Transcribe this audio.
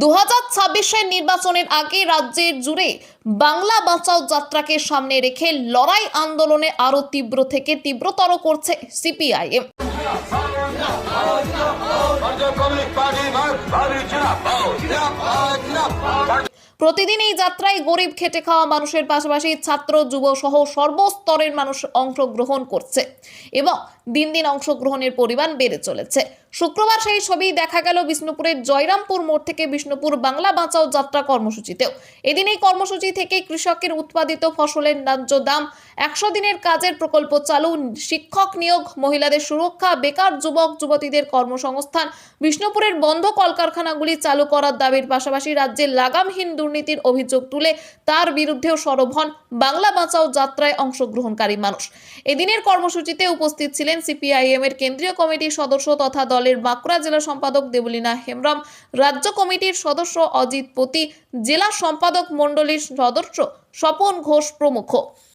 2026-এর নির্বাচনের আগে রাজ্যের জুড়ে বাংলা বাঁচাও যাত্রাকে সামনে রেখে লড়াই আন্দোলনে আরো তীব্র থেকে তীব্রতর করছে সিপিআইএম। প্রতিদিন এই যাত্রায় গরিব খেটে খাওয়া মানুষের পাশাপাশি ছাত্র যুব সহ সর্বস্তরের মানুষ অংশগ্রহণ করছে এবং দিন দিন অংশগ্রহণের পরিমাণ বেড়ে চলেছে। শুক্রবার সেই ছবি দেখা গেল বিষ্ণুপুরের জয়রামপুর মোড় থেকে বিষ্ণুপুর বাংলা বাঁচাও যাত্রা কর্মসূচিতেও। এদিন এই কর্মসূচি থেকে কৃষকের উৎপাদিত ফসলের ন্যায্য দাম, 100 দিনের কাজের প্রকল্প চালু, শিক্ষক নিয়োগ, মহিলাদের সুরক্ষা, বেকার যুবক যুবতীদের কর্মসংস্থান, বিষ্ণুপুরের বন্ধ কলকারখানাগুলি চালু করার দাবির পাশাপাশি রাজ্যের লাগামহীন দুর্নীতির অভিযোগ তুলে তার বিরুদ্ধেও সরব হন বাংলা বাঁচাও যাত্রায় অংশগ্রহণকারী মানুষ। এদিনের কর্মসূচিতে উপস্থিত ছিলেন সিপিআইএম এর কেন্দ্রীয় কমিটির সদস্য তথা দলের বাঁকুড়া জেলা সম্পাদক দেবলীনা হেমব্রম, রাজ্য কমিটির সদস্য অজিত পতি, জেলা সম্পাদক মণ্ডলীর সদস্য স্বপন ঘোষ প্রমুখ।